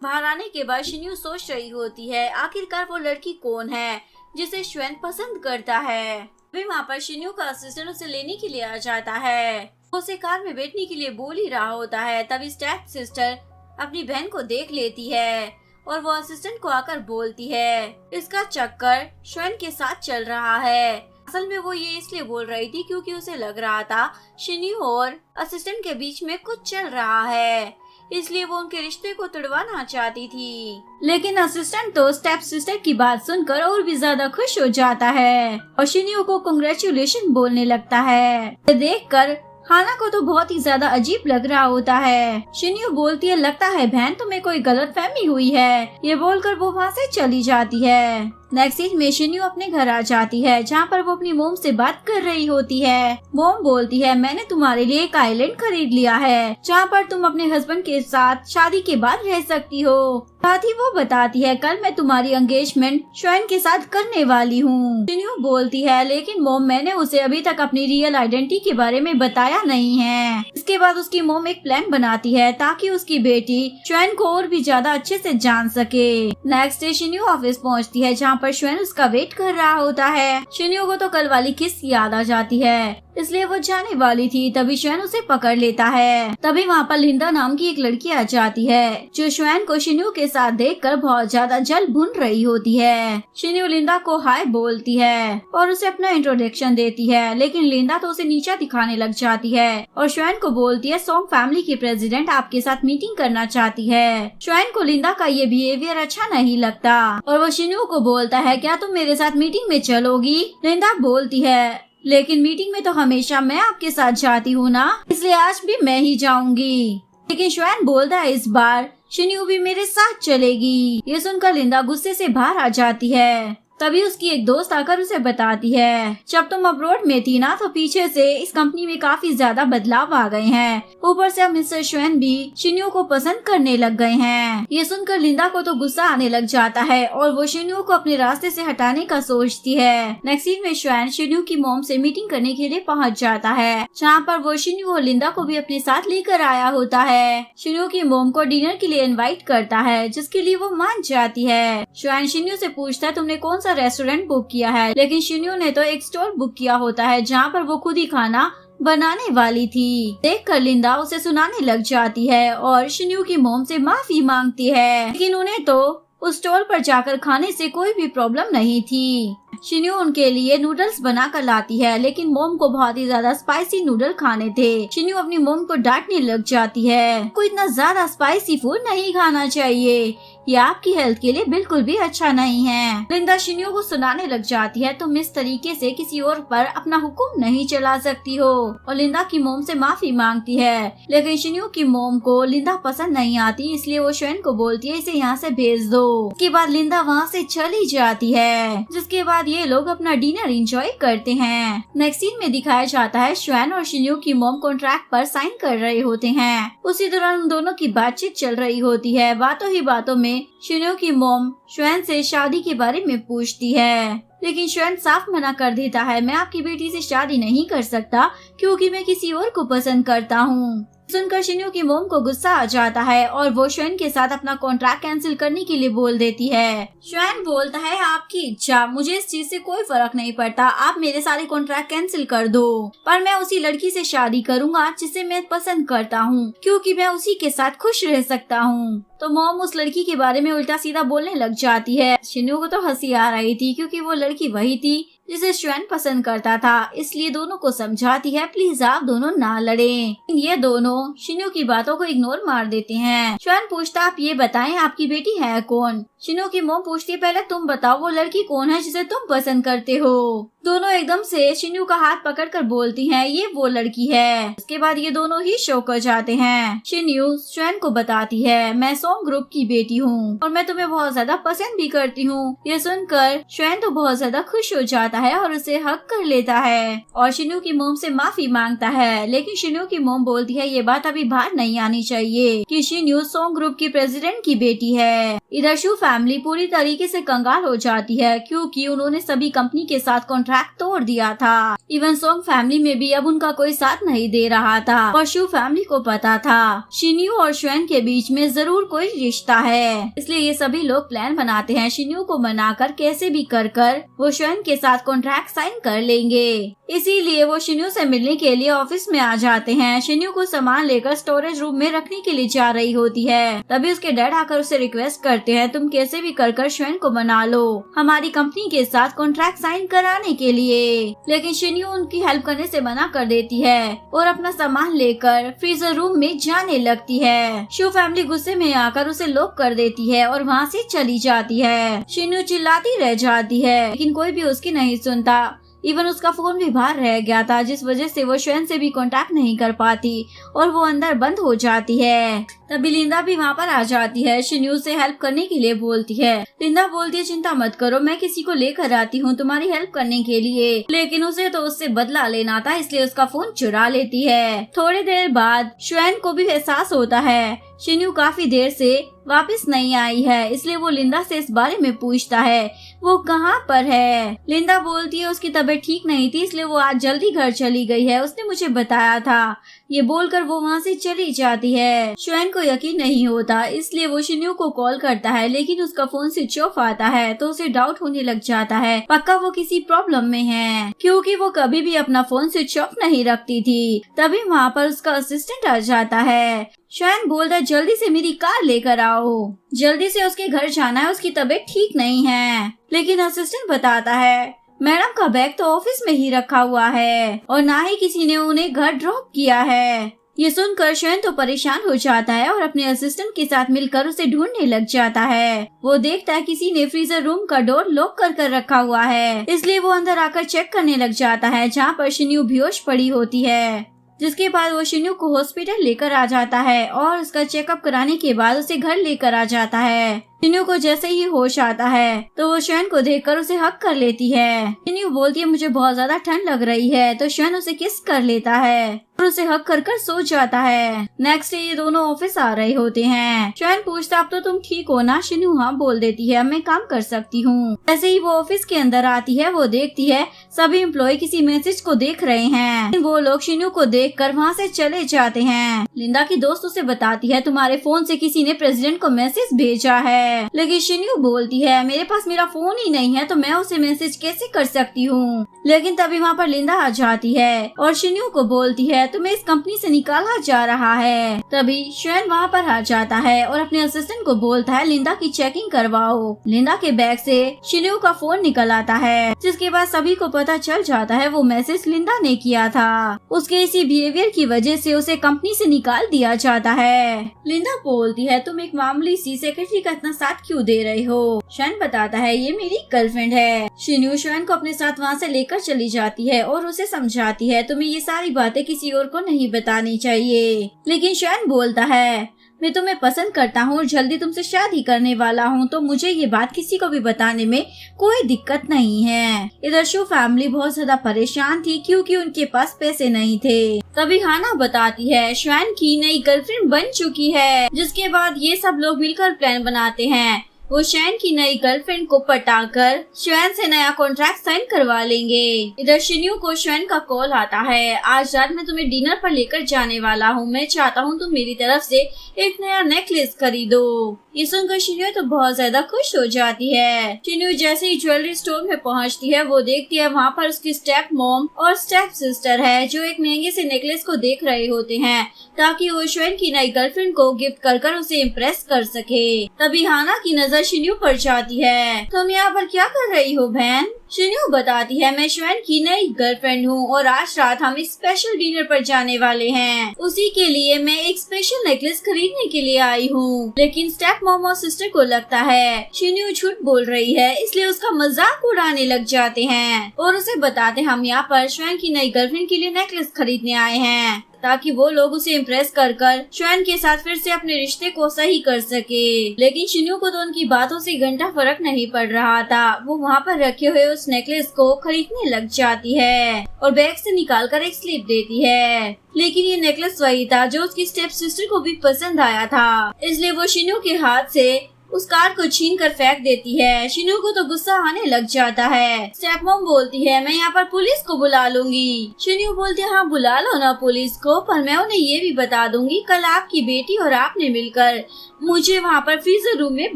S1: बाहर आने के बाद शिन्यू सोच रही होती है, आखिरकार वो लड़की कौन है जिसे श्वेन पसंद करता है। अभी वहाँ पर शिन्यू का असिस्टेंट उसे लेने के लिए आ जाता है। वो उसे कार में बैठने के लिए बोल ही रहा होता है, तभी स्टेप सिस्टर अपनी बहन को देख लेती है और वो असिस्टेंट को आकर बोलती है, इसका चक्कर श्वेन के साथ चल रहा है। असल में वो ये इसलिए बोल रही थी क्योंकि उसे लग रहा था शिन्यू और असिस्टेंट के बीच में कुछ चल रहा है, इसलिए वो उनके रिश्ते को तोड़वाना चाहती थी। लेकिन असिस्टेंट तो स्टेप सिस्टर की बात सुनकर और भी ज्यादा खुश हो जाता है और शिन्यू को कांग्रेचुलेशन बोलने लगता है। ये देखकर हाना को तो बहुत ही ज्यादा अजीब लग रहा होता है। शिन्यू बोलती है, लगता है बहन तुम्हें कोई गलतफहमी हुई है। ये बोलकर वो वहाँ से चली जाती है। नेक्स्ट सीन में शिन्यू अपने घर आ जाती है, जहाँ पर वो अपनी मोम से बात कर रही होती है। मोम बोलती है, मैंने तुम्हारे लिए एक आइलैंड खरीद लिया है, जहाँ पर तुम अपने हस्बैंड के साथ शादी के बाद रह सकती हो। साथ ही वो बताती है, कल मैं तुम्हारी एंगेजमेंट श्वेन के साथ करने वाली हूँ। शिन्यू बोलती है, लेकिन मोम मैंने उसे अभी तक अपनी रियल आइडेंटिटी के बारे में बताया नहीं है। इसके बाद उसकी मोम एक प्लान बनाती है ताकि उसकी बेटी श्वेन को और भी ज्यादा अच्छे से जान सके। नेक्स्ट डे शिन्यू ऑफिस पहुँचती है, जहाँ पर श्वेन उसका वेट कर रहा होता है। शिन्यू को तो कल वाली किस याद आ जाती है, इसलिए वो जाने वाली थी, तभी श्वेन उसे पकड़ लेता है। तभी वहाँ पर लिंदा नाम की एक लड़की आ जाती है, जो श्वेन को शिन्यू के साथ देखकर बहुत ज्यादा जल भुन रही होती है। शिन्यू लिंदा को हाय बोलती है और उसे अपना इंट्रोडक्शन देती है, लेकिन लिंदा तो उसे नीचा दिखाने लग जाती है और श्वेन को बोलती है, सोंग फैमिली की प्रेसिडेंट आपके साथ मीटिंग करना चाहती है। श्वेन को लिंदा का ये बिहेवियर अच्छा नहीं लगता और वो शिन्यू को बोलता है, क्या तुम मेरे साथ मीटिंग में चलोगी? लिंदा बोलती है, लेकिन मीटिंग में तो हमेशा मैं आपके साथ जाती हूँ ना, इसलिए आज भी मैं ही जाऊंगी। लेकिन श्वेन बोलता है, इस बार शिन्यू भी मेरे साथ चलेगी। ये सुनकर लिंदा गुस्से से बाहर आ जाती है। तभी उसकी एक दोस्त आकर उसे बताती है, जब तुम अब्रॉड में थी ना, तो पीछे से इस कंपनी में काफी ज्यादा बदलाव आ गए हैं। ऊपर से अब मिस्टर श्वेन भी शिन्यू को पसंद करने लग गए हैं। ये सुनकर लिंदा को तो गुस्सा आने लग जाता है और वो शिन्यू को अपने रास्ते से हटाने का सोचती है। नेक्स्ट सीन में श्वेन शिन्यू की मॉम से मीटिंग करने के लिए पहुँच जाता है, जहाँ पर वो शिन्यू और लिंदा को भी अपने साथ लेकर आया होता है। शिन्यू की मॉम को डिनर के लिए इन्वाइट करता है, जिसके लिए वो मान जाती है। श्वेन शिन्यू से पूछता है, तुमने कौन सा रेस्टोरेंट बुक किया है? लेकिन शिन्यू ने तो एक स्टोर बुक किया होता है, जहाँ पर वो खुद ही खाना बनाने वाली थी। देखकर लिंदा उसे सुनाने लग जाती है और शिन्यू की मॉम से माफी मांगती है, लेकिन उन्हें तो उस स्टोर पर जाकर खाने से कोई भी प्रॉब्लम नहीं थी। शिन्यू उनके लिए नूडल्स बना कर लाती है, लेकिन मोम को बहुत ही ज्यादा स्पाइसी नूडल खाने थे। शिन्यू अपनी मोम को डांटने लग जाती है, को इतना ज्यादा स्पाइसी फूड नहीं खाना चाहिए। ये आपकी हेल्थ के लिए बिल्कुल भी अच्छा नहीं है। लिंदा शिन्यू को सुनाने लग जाती है, तुम इस तरीके से किसी और पर अपना हुक्म नहीं चला सकती हो, और लिंदा की मोम से माफी मांगती है। लेकिन शिन्यू की मोम को लिंदा पसंद नहीं आती, इसलिए वो श्वेन को बोलती है इसे यहाँ से भेज दो। उसके बाद लिंदा वहाँ से चली जाती है, जिसके बाद ये लोग अपना डिनर एंजॉय करते हैं। नेक्स्ट सीन में दिखाया जाता है श्वेन और शिन्यू की मोम कॉन्ट्रैक्ट पर साइन कर रहे होते हैं। उसी दौरान उन दोनों की बातचीत चल रही होती है। बातों ही बातों में शिन्यू की मोम श्वेन से शादी के बारे में पूछती है, लेकिन श्वेन साफ मना कर देता है, मैं आपकी बेटी से शादी नहीं कर सकता क्योंकि मैं किसी और को पसंद करता हूँ। सुनकर शिन्यू की मोम को गुस्सा आ जाता है और वो श्वेन के साथ अपना कॉन्ट्रैक्ट कैंसिल करने के लिए बोल देती है। श्वेन बोलता है आपकी इच्छा, मुझे इस चीज से कोई फर्क नहीं पड़ता, आप मेरे सारे कॉन्ट्रैक्ट कैंसिल कर दो, पर मैं उसी लड़की से शादी करूंगा जिसे मैं पसंद करता हूँ, क्योंकि मैं उसी के साथ खुश रह सकता हूँ। तो मॉम उस लड़की के बारे में उल्टा सीधा बोलने लग जाती है। शिन्यू को तो हंसी आ रही थी क्योंकि वो लड़की वही थी जिसे श्वेन पसंद करता था, इसलिए दोनों को समझाती है प्लीज आप दोनों ना लड़ें। ये दोनों शिन्यू की बातों को इग्नोर मार देते हैं। श्वेन पूछता आप ये बताएं आपकी बेटी है कौन। शिन्यू की मोम पूछती है पहले तुम बताओ वो लड़की कौन है जिसे तुम पसंद करते हो। दोनों एकदम से शिन्यू का हाथ पकड़कर बोलती हैं ये वो लड़की है। उसके बाद ये दोनों ही शॉक हो जाते हैं। शिन्यू श्वेन को बताती है मैं सोंग ग्रुप की बेटी हूँ और मैं तुम्हें बहुत ज्यादा पसंद भी करती हूँ। ये सुनकर श्वेन तो बहुत ज्यादा खुश हो जाता है और उसे हक कर लेता है और शिन्यू की मोम से माफी मांगता है। लेकिन शिन्यू की मोम बोलती है ये बात अभी बाहर नहीं आनी चाहिए कि शिन्यू सोंग ग्रुप की प्रेसिडेंट की बेटी है। इधर शू फैमिली पूरी तरीके से कंगाल हो जाती है क्योंकि उन्होंने सभी कंपनी के साथ कॉन्ट्रैक्ट तोड़ दिया था। इवन सोंग फैमिली में भी अब उनका कोई साथ नहीं दे रहा था और शू फैमिली को पता था शिन्यू और श्वेन के बीच में जरूर कोई रिश्ता है, इसलिए ये सभी लोग प्लान बनाते हैं शिन्यू को मनाकर कैसे भी कर वो श्वेन के साथ कॉन्ट्रैक्ट साइन कर लेंगे। इसीलिए वो शिन्यू से मिलने के लिए ऑफिस में आ जाते हैं। शिन्यू को सामान लेकर स्टोरेज रूम में रखने के लिए जा रही होती है, तभी उसके डैड आकर उसे रिक्वेस्ट करते हैं तुम कैसे भी कर श्वेन को मना लो हमारी कंपनी के साथ कॉन्ट्रैक्ट साइन कराने के लिए। लेकिन शिन्यू उनकी हेल्प करने से मना कर देती है और अपना सामान लेकर फ्रीजर रूम में जाने लगती है। शू फैमिली गुस्से में आकर उसे लॉक कर देती है और वहाँ से चली जाती है। शिन्यू चिल्लाती रह जाती है लेकिन कोई भी उसकी नहीं सुनता। इवन उसका फोन भी बाहर रह गया था जिस वजह से वो श्वेन से भी कांटेक्ट नहीं कर पाती और वो अंदर बंद हो जाती है। तभी लिंदा भी वहाँ पर आ जाती है। शिन्यू से हेल्प करने के लिए बोलती है। लिंदा बोलती है चिंता मत करो मैं किसी को लेकर आती हूँ तुम्हारी हेल्प करने के लिए। लेकिन उसे तो उससे बदला लेना था इसलिए उसका फोन चुरा लेती है। थोड़ी देर बाद श्वेन को भी एहसास होता है शिन्यू काफी देर से वापस नहीं आई है, इसलिए वो लिंदा से इस बारे में पूछता है वो कहाँ पर है। लिंदा बोलती है उसकी तबीयत ठीक नहीं थी इसलिए वो आज जल्दी घर चली गई है, उसने मुझे बताया था। ये बोलकर वो वहाँ से चली जाती है। श्वेन को यकीन नहीं होता इसलिए वो शिन्यू को कॉल करता है लेकिन उसका फोन स्विच ऑफ आता है तो उसे डाउट होने लग जाता है पक्का वो किसी प्रॉब्लम में है क्योंकि वो कभी भी अपना फोन स्विच ऑफ नहीं रखती थी। तभी वहाँ पर उसका असिस्टेंट आ जाता है। श्वेन बोलता है जल्दी से मेरी कार लेकर आओ, जल्दी से उसके घर जाना है, उसकी तबीयत ठीक नहीं है। लेकिन असिस्टेंट बताता है मैडम का बैग तो ऑफिस में ही रखा हुआ है और ना ही किसी ने उन्हें घर ड्रॉप किया है। ये सुनकर श्वेन तो परेशान हो जाता है और अपने असिस्टेंट के साथ मिलकर उसे ढूंढने लग जाता है। वो देखता है किसी ने फ्रीजर रूम का डोर लॉक कर रखा हुआ है, इसलिए वो अंदर आकर चेक करने लग जाता है जहाँ पर शिन्यू बेहोश पड़ी होती है। जिसके बाद वो शिन्यू को हॉस्पिटल लेकर आ जाता है और उसका चेकअप कराने के बाद उसे घर लेकर आ जाता है। शिन्यू को जैसे ही होश आता है तो वो श्वेन को देखकर उसे हक कर लेती है। शिन्यू बोलती है मुझे बहुत ज्यादा ठंड लग रही है तो श्वेन उसे किस कर लेता है और उसे हक कर सो जाता है। नेक्स्ट डे ये दोनों ऑफिस आ रहे होते हैं। श्वेन पूछता अब तो तुम ठीक हो ना। शिन्यू हाँ बोल देती है मैं काम कर सकती हूँ। जैसे ही वो ऑफिस के अंदर आती है वो देखती है सभी एम्प्लॉय किसी मैसेज को देख रहे हैं। वो लोग शिन्यू को देखकर वहाँ से चले जाते हैं। लिंदा की दोस्त उसे बताती है तुम्हारे फोन से किसी ने प्रेसिडेंट को मैसेज भेजा है। लेकिन शिन्यू बोलती है मेरे पास मेरा फोन ही नहीं है तो मैं उसे मैसेज कैसे कर सकती हूँ। लेकिन तभी वहाँ पर लिंदा आ जाती है और शिन्यू को बोलती है तुम्हें इस कंपनी से निकाला जा रहा है। तभी श्वेन वहाँ पर आ जाता है और अपने असिस्टेंट को बोलता है लिंदा की चेकिंग करवाओ। लिंदा के बैग से शिन्यू का फोन निकल आता है जिसके बाद सभी को पता चल जाता है वो मैसेज लिंदा ने किया था। उसके इसी बिहेवियर की वजह से उसे कंपनी से निकाल दिया जाता है। लिंदा बोलती है तुम एक मामूली सी सेक्रेटरी का इतना साथ क्यों दे रहे हो? शन बताता है ये मेरी गर्लफ्रेंड है। शिन्यू शन को अपने साथ वहाँ से लेकर चली जाती है और उसे समझाती है तुम्हें ये सारी बातें किसी और को नहीं बतानी चाहिए। लेकिन शन बोलता है मैं तुम्हें पसंद करता हूँ और जल्दी तुमसे शादी करने वाला हूँ, तो मुझे ये बात किसी को भी बताने में कोई दिक्कत नहीं है। इधर शो फैमिली बहुत ज्यादा परेशान थी क्योंकि उनके पास पैसे नहीं थे। तभी हाना बताती है श्वेन की नई गर्लफ्रेंड बन चुकी है, जिसके बाद ये सब लोग मिलकर प्लान बनाते हैं। वो शैन की नई गर्लफ्रेंड को पटाकर श्वेन से नया कॉन्ट्रैक्ट साइन करवा लेंगे। इधर शिन्यू को श्वेन का कॉल आता है आज रात में तुम्हें डिनर पर लेकर जाने वाला हूँ, मैं चाहता हूँ तुम मेरी तरफ से एक नया नेकलेस खरीदो। ये सुनकर शिन्यू तो बहुत ज्यादा खुश हो जाती है। शिन्यू जैसे ही ज्वेलरी स्टोर में पहुँचती है वो देखती है वहाँ पर उसकी स्टेप मॉम और स्टेप सिस्टर है जो एक महंगे से नेकलेस को देख रहे होते हैं ताकि वो श्वेन की नई गर्लफ्रेंड को गिफ्ट कर उसे इम्प्रेस कर सके। तभी हाना की नजर शिन्यू पर जाती है। तुम यहाँ पर क्या कर रही हो बहन? शिन्यू बताती है मैं श्वेन की नई गर्लफ्रेंड हूँ और आज रात हम एक स्पेशल डिनर पर जाने वाले हैं, उसी के लिए मैं एक स्पेशल नेकलेस खरीदने के लिए आई हूँ। लेकिन स्टेप मॉम और सिस्टर को लगता है शिन्यू झूठ बोल रही है, इसलिए उसका मजाक उड़ाने लग जाते हैं और उसे बताते हम यहाँ पर श्वेन की नई गर्लफ्रेंड के लिए नेकलेस खरीदने आए हैं ताकि वो लोग उसे इम्प्रेस कर श्वेन के साथ फिर से अपने रिश्ते को सही कर सके। लेकिन शिन्यू को तो उनकी बातों से घंटा फर्क नहीं पड़ रहा था। वो वहाँ पर रखे हुए उस नेकलेस को खरीदने लग जाती है और बैग से निकालकर एक स्लिप देती है। लेकिन ये नेकलेस वही था जो उसकी स्टेप सिस्टर को भी पसंद आया था, इसलिए वो शिन्यू के हाथ से उस कार्ड को छीन कर फेंक देती है। शिन्यू को तो गुस्सा आने लग जाता है। स्टेप मॉम बोलती है मैं यहाँ पर पुलिस को बुला लूंगी। शिन्यू बोलती है हाँ बुला लो ना पुलिस को, पर मैं उन्हें ये भी बता दूंगी कल आपकी बेटी और आपने मिलकर मुझे वहाँ पर फ्रीजर रूम में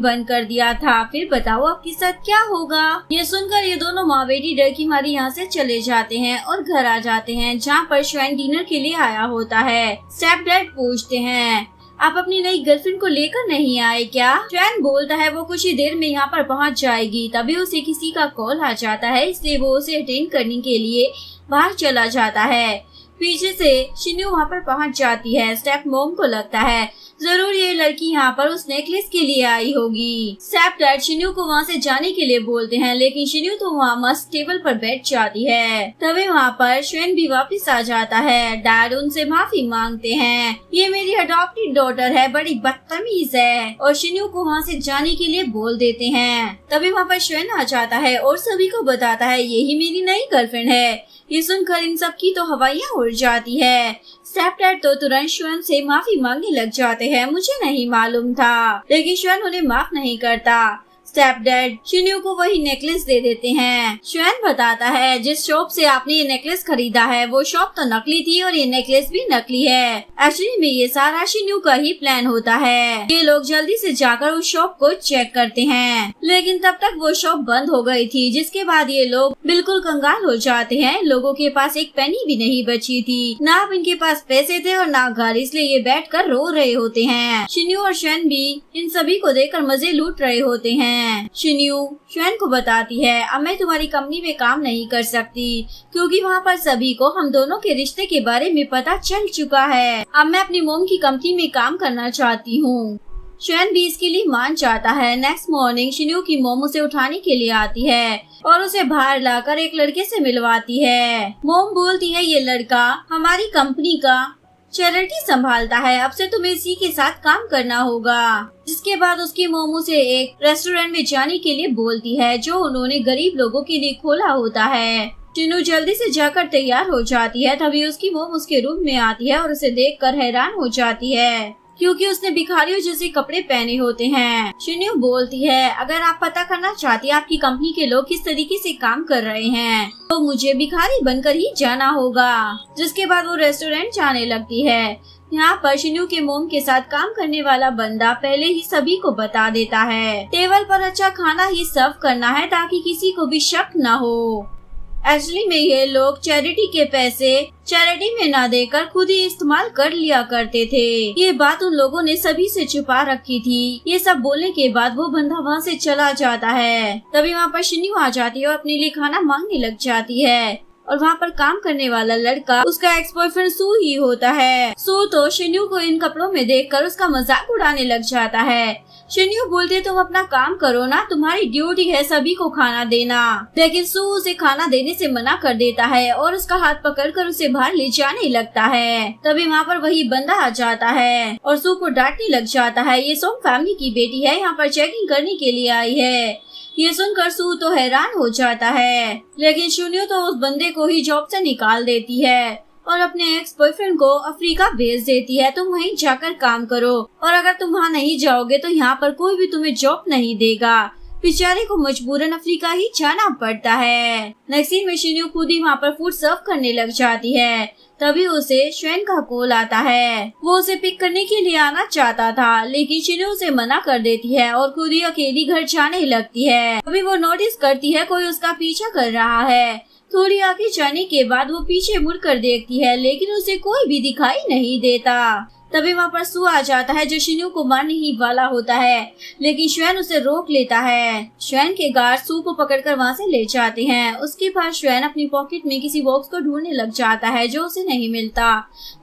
S1: बंद कर दिया था, फिर बताओ आपके साथ क्या होगा। ये सुनकर ये दोनों माँ बेटी डर की मारी यहाँ से चले जाते हैं और घर आ जाते हैं जहाँ पर श्वेन डिनर के लिए आया होता है। स्टेप डैड पूछते हैं आप अपनी नई गर्लफ्रेंड को लेकर नहीं आए क्या? श्वेन बोलता है वो कुछ ही देर में यहाँ पर पहुँच जाएगी। तभी उसे किसी का कॉल आ जाता है, इसलिए वो उसे अटेंड करने के लिए बाहर चला जाता है। पीछे से शिन्यू वहाँ पर पहुँच जाती है। स्टेप मॉम को लगता है जरूर ये लड़की यहाँ पर उस नेकलेस के लिए आई होगी। स्टेप डैड शिन्यू को वहाँ से जाने के लिए बोलते हैं, लेकिन शिन्यू तो वहाँ मस्त टेबल पर बैठ जाती है। तभी वहाँ पर श्वेन भी वापस आ जाता है। डैड उनसे माफी मांगते हैं, ये मेरी अडॉप्टेड डॉटर है, बड़ी बदतमीज है, और शिन्यू को वहाँ से जाने के लिए बोल देते हैं। तभी वहाँ पर श्वेन आ जाता है और सभी को बताता है यही मेरी नई गर्लफ्रेंड है। ये सुनकर इन सब की तो हवाइयाँ उड़ जाती है। स्टेप डैड तो तुरंत श्वेन से माफी मांगने लग जाते हैं, मुझे नहीं मालूम था, लेकिन श्वेन उन्हें माफ नहीं करता। स्टेप डैड शिन्यू को वही नेकलेस दे देते हैं। श्वेन बताता है जिस शॉप से आपने ये नेकलेस खरीदा है वो शॉप तो नकली थी और ये नेकलेस भी नकली है। एक्चुअली में ये सारा शिन्यू का ही प्लान होता है। ये लोग जल्दी से जाकर उस शॉप को चेक करते हैं, लेकिन तब तक वो शॉप बंद हो गई थी, जिसके बाद ये लोग बिल्कुल कंगाल हो जाते हैं। लोगों के पास एक पेनी भी नहीं बची थी, ना अब इनके पास पैसे थे और ना घर, इसलिए ये बैठ कर रो रहे होते हैं। शिन्यू और श्वेन भी इन सभी को देखकर मजे लूट रहे होते हैं। शिन्यू श्वेन को बताती है अब मैं तुम्हारी कंपनी में काम नहीं कर सकती क्योंकि वहाँ पर सभी को हम दोनों के रिश्ते के बारे में पता चल चुका है। अब मैं अपनी मोम की कंपनी में काम करना चाहती हूँ। श्वेन भी इसके लिए मान जाता है। नेक्स्ट मॉर्निंग शिन्यू की मोम उसे उठाने के लिए आती है और उसे बाहर लाकर एक लड़के से मिलवाती है। मोम बोलती है ये लड़का हमारी कंपनी का चैरिटी संभालता है, अब से तुम्हें इसी के साथ काम करना होगा। जिसके बाद उसकी मोम उसे एक रेस्टोरेंट में जाने के लिए बोलती है जो उन्होंने गरीब लोगों के लिए खोला होता है। टिनू जल्दी से जाकर तैयार हो जाती है। तभी उसकी मोम उसके रूम में आती है और उसे देखकर हैरान हो जाती है क्योंकि उसने भिखारियों जैसे कपड़े पहने होते हैं। शिन्यू बोलती है अगर आप पता करना चाहती है आपकी कंपनी के लोग किस तरीके से काम कर रहे हैं तो मुझे भिखारी बनकर ही जाना होगा। जिसके बाद वो रेस्टोरेंट जाने लगती है। यहाँ पर शिन्यू के मोम के साथ काम करने वाला बंदा पहले ही सभी को बता देता है टेबल पर अच्छा खाना ही सर्व करना है ताकि किसी को भी शक न हो। एक्चुअली में ये लोग चैरिटी के पैसे चैरिटी में ना देकर खुद ही इस्तेमाल कर लिया करते थे। ये बात उन लोगों ने सभी से छुपा रखी थी। ये सब बोलने के बाद वो बंदा वहाँ से चला जाता है। तभी वहाँ पर शिन्यू आ जाती है और अपने लिए खाना मांगने लग जाती है और वहाँ पर काम करने वाला लड़का उसका एक्स बॉयफ्रेंड सू ही होता है। सू तो शिन्यू को इन कपड़ों में देखकर उसका मजाक उड़ाने लग जाता है। शिन्यू बोलते तुम अपना काम करो ना, तुम्हारी ड्यूटी है सभी को खाना देना। लेकिन सू उसे खाना देने से मना कर देता है और उसका हाथ पकड़कर उसे बाहर ले जाने लगता है। तभी वहाँ पर वही बंदा आ जाता है और सू को डांटने लग जाता है। ये सोंग फैमिली की बेटी है, यहाँ पर चेकिंग करने के लिए आई है। ये सुनकर सू तो हैरान हो जाता है, लेकिन शिन्यू तो उस बंदे को ही जॉब से निकाल देती है और अपने एक्स बॉयफ्रेंड को अफ्रीका भेज देती है। तुम वहीं जाकर काम करो और अगर तुम वहाँ नहीं जाओगे तो यहाँ पर कोई भी तुम्हें जॉब नहीं देगा। बेचारे को मजबूरन अफ्रीका ही जाना पड़ता है। नेक्स्ट सीन में शिन्यू खुद ही वहाँ पर फूड सर्व करने लग जाती है। तभी उसे श्वेन का कॉल आता है। वो उसे पिक करने के लिए आना चाहता था, लेकिन शिन्यू उसे मना कर देती है और खुद ही अकेली घर जाने लगती है। तभी वो नोटिस करती है कोई उसका पीछा कर रहा है। थोड़ी आगे जाने के बाद वो पीछे मुड़कर देखती है, लेकिन उसे कोई भी दिखाई नहीं देता। तभी वहाँ पर सू आ जाता है जो शिन्यू को मारने ही वाला होता है, लेकिन श्वेन उसे रोक लेता है। श्वेन के गार्ड सू को पकड़कर वहाँ से ले जाते हैं। उसके बाद श्वेन अपनी पॉकेट में किसी बॉक्स को ढूंढने लग जाता है जो उसे नहीं मिलता।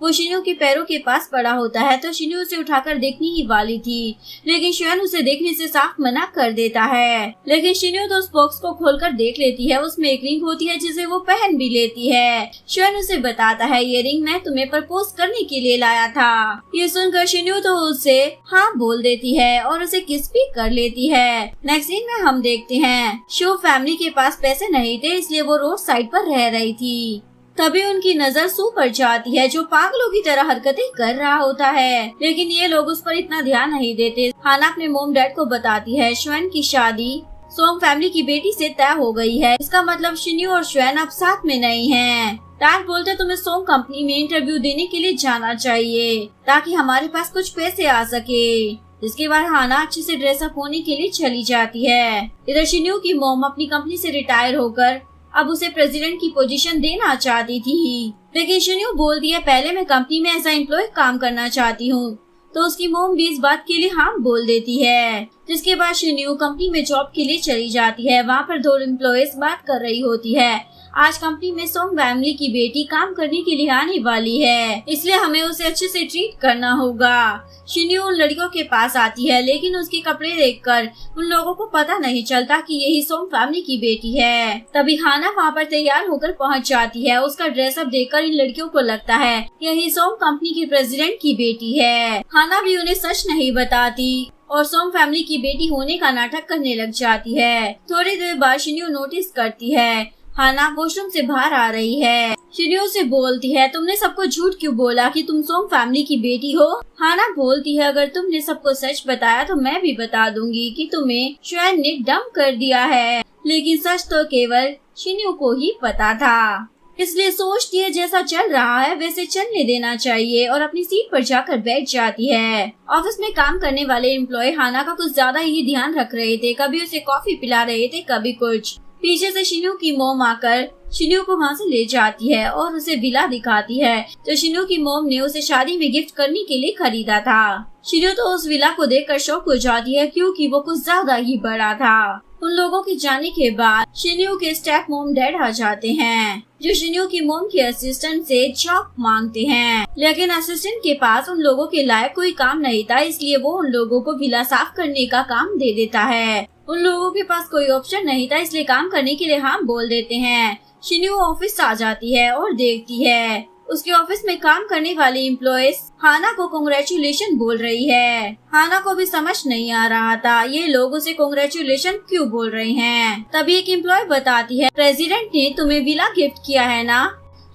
S1: वो शिन्यू के पैरों के पास पड़ा होता है तो शिन्यू उसे उठाकर देखने ही वाली थी, लेकिन श्वेन उसे देखने से साफ मना कर देता है। लेकिन शिन्यू तो उस बॉक्स को खोलकर देख लेती है। उसमें एक रिंग होती है जिसे वो पहन भी लेती है। श्वेन उसे बताता है ये रिंग मैं तुम्हें प्रपोज करने के लिए लाया था। ये सुनकर शिन्यू तो उसे हाँ बोल देती है और उसे किस भी कर लेती है। नेक्स्ट सीन में हम देखते हैं शो फैमिली के पास पैसे नहीं थे, इसलिए वो रोड साइड पर रह रही थी। तभी उनकी नजर सू पर जाती है जो पागलों की तरह हरकतें कर रहा होता है, लेकिन ये लोग उस पर इतना ध्यान नहीं देते। हाना अपने मोम डैड को बताती है श्वेन की शादी सोंग फैमिली की बेटी से तय हो गई है। इसका मतलब शिन्यू और श्वेन अब साथ में नहीं हैं। डैड बोलते तुम्हें सोंग कंपनी में इंटरव्यू देने के लिए जाना चाहिए ताकि हमारे पास कुछ पैसे आ सके। जिसके बाद हाना अच्छे से ड्रेसअप होने के लिए चली जाती है। इधर शिन्यू की मॉम अपनी कंपनी से रिटायर होकर अब उसे प्रेसिडेंट की पोजीशन देना चाहती थी, लेकिन शिन्यू बोलती है पहले मैं कंपनी में एज एम्प्लॉय काम करना चाहती हूँ। तो उसकी मोम भी इस बात के लिए हाँ बोल देती है। जिसके बाद शिन्यू कंपनी में जॉब के लिए चली जाती है। वहाँ पर दो एम्प्लॉयज बात कर रही होती है। आज कंपनी में सोंग फैमिली की बेटी काम करने के लिए आने वाली है, इसलिए हमें उसे अच्छे से ट्रीट करना होगा। शिन्यू उन लड़कियों के पास आती है, लेकिन उसके कपड़े देखकर उन लोगों को पता नहीं चलता कि यही सोंग फैमिली की बेटी है। तभी हाना वहाँ पर तैयार होकर पहुँच जाती है। उसका ड्रेसअप देखकर इन लड़कियों को लगता है यही सोंग कंपनी के प्रेसिडेंट की बेटी है। हाना भी उन्हें सच नहीं बताती और सोंग फैमिली की बेटी होने का नाटक करने लग जाती है। थोड़ी देर बाद शिन्यू नोटिस करती है हाना वॉशरूम से बाहर आ रही है। शिन्यू से बोलती है तुमने सबको झूठ क्यों बोला कि तुम सोंग फैमिली की बेटी हो। हाना बोलती है अगर तुमने सबको सच बताया तो मैं भी बता दूंगी कि तुम्हें श्वेन ने डंप कर दिया है, लेकिन सच तो केवल शिन्यू को ही पता था। इसलिए सोचती है जैसा चल रहा है वैसे चलने देना चाहिए और अपनी सीट पर जाकर बैठ जाती है। ऑफिस में काम करने वाले एम्प्लॉय हाना का कुछ ज्यादा ही ध्यान रख रहे थे। कभी उसे कॉफी पिला रहे थे, कभी कुछ। पीछे से शिन्यू की मोम आकर शिन्यू को वहाँ से ले जाती है और उसे विला दिखाती है जो शिन्यू की मोम ने उसे शादी में गिफ्ट करने के लिए खरीदा था। शिन्यू तो उस विला को देखकर शॉक हो जाती है क्योंकि वो कुछ ज्यादा ही बड़ा था। उन लोगों के जाने के बाद शिन्यू के स्टेप मोम डैड आ जाते हैं जो शिन्यू की मोम के असिस्टेंट से जॉब मांगते हैं, लेकिन असिस्टेंट के पास उन लोगों के लायक कोई काम नहीं था, इसलिए वो उन लोगों को विला साफ करने का काम दे देता है। उन लोगों के पास कोई ऑप्शन नहीं था, इसलिए काम करने के लिए हाँ बोल देते हैं। शिन्यू ऑफिस आ जाती है और देखती है उसके ऑफिस में काम करने वाली एम्प्लॉयज हाना को कांग्रेचुलेशन बोल रही है। हाना को भी समझ नहीं आ रहा था ये लोग उसे कांग्रेचुलेशन क्यों बोल रहे हैं। तभी एक एम्प्लॉय बताती है प्रेसिडेंट ने तुम्हें विला गिफ्ट किया है ना।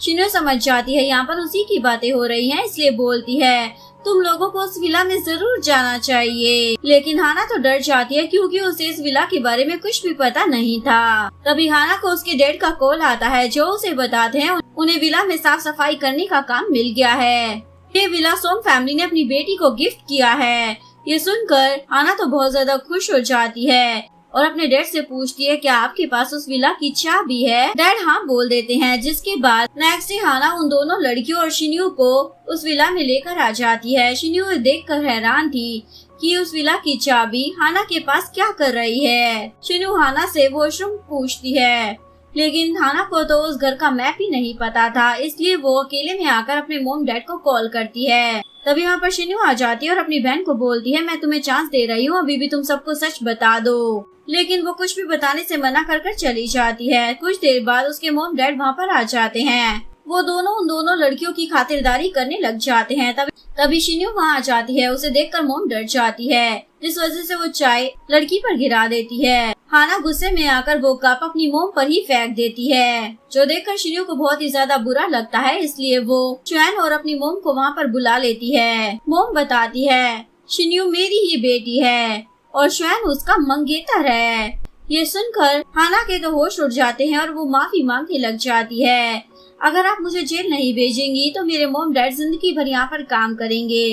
S1: शिन्यू समझ जाती है यहाँ पर उसी की बातें हो रही हैं, इसलिए बोलती है तुम लोगों को उस विला में जरूर जाना चाहिए। लेकिन हाना तो डर जाती है क्योंकि उसे इस विला के बारे में कुछ भी पता नहीं था। तभी हाना को उसके डैड का कॉल आता है जो उसे बताते हैं उन्हें विला में साफ सफाई करने का काम मिल गया है। ये विला सोंग फैमिली ने अपनी बेटी को गिफ्ट किया है। ये सुनकर हाना तो बहुत ज्यादा खुश हो जाती है और अपने डैड से पूछती है क्या आपके पास उस विला की चाबी है। डैड हाँ बोल देते हैं। जिसके बाद नेक्स्ट डे हाना उन दोनों लड़कियों और शिन्यू को उस विला में लेकर आ जाती है। शिन्यू देखकर हैरान थी कि उस विला की चाबी हाना के पास क्या कर रही है। शिन्यू हाना से वॉशरूम पूछती है, लेकिन हाना को तो उस घर का मैप ही नहीं पता था, इसलिए वो अकेले में आकर अपने मॉम डैड को कॉल करती है। तभी वहाँ पर शिन्यू आ जाती है और अपनी बहन को बोलती है, मैं तुम्हें चांस दे रही हूँ, अभी भी तुम सबको सच बता दो। लेकिन वो कुछ भी बताने से मना कर चली जाती है। कुछ देर बाद उसके मॉम डैड वहाँ पर आ जाते हैं। वो दोनों उन दोनों लड़कियों की खातिरदारी करने लग जाते हैं। तभी शिन्यू वहाँ आ जाती है। उसे देखकर मॉम डर जाती है, जिस वजह से वो चाय लड़की पर गिरा देती है। हाना गुस्से में आकर वो कप अपनी मोम पर ही फेंक देती है, जो देखकर शिन्यू को बहुत ही ज्यादा बुरा लगता है। इसलिए वो चैन और अपनी मोम को वहाँ पर बुला लेती है। मोम बताती है, शिन्यू मेरी ही बेटी है और स्वयं उसका मंगेतर है। ये सुनकर हाना के तो होश उड़ जाते हैं और वो माफी मांगने लग जाती है। अगर आप मुझे जेल नहीं भेजेंगी तो मेरे मोम डैड जिंदगी भर यहाँ पर काम करेंगे।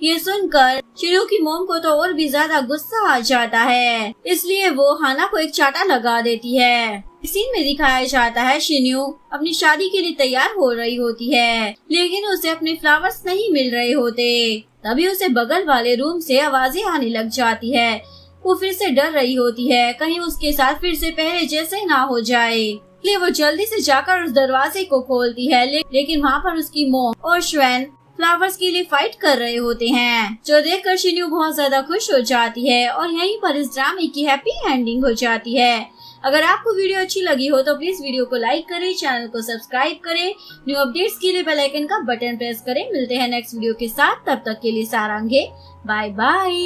S1: ये सुनकर शिन्यू की मोम को तो और भी ज्यादा गुस्सा आ जाता है, इसलिए वो हाना को एक चाटा लगा देती है। सीन में दिखाया जाता है शिन्यू अपनी शादी के लिए तैयार हो रही होती है, लेकिन उसे अपने फ्लावर्स नहीं मिल रहे होते। तभी उसे बगल वाले रूम से आवाजें आने लग जाती है। वो फिर से डर रही होती है, कहीं उसके साथ फिर से पहले जैसे ना हो जाए। इसलिए वो जल्दी से जाकर उस दरवाजे को खोलती है, लेकिन वहाँ पर उसकी मॉम और श्वेन फ्लावर्स के लिए फाइट कर रहे होते हैं, जो देखकर शिन्यू बहुत ज्यादा खुश हो जाती है। और यहीं पर इस ड्रामे की हैप्पी एंडिंग हो जाती है। अगर आपको वीडियो अच्छी लगी हो तो प्लीज वीडियो को लाइक करें, चैनल को सब्सक्राइब करें, न्यू अपडेट्स के लिए बेल आइकन का बटन प्रेस करें। मिलते हैं नेक्स्ट वीडियो के साथ, तब तक के लिए सारांगे बाय बाय।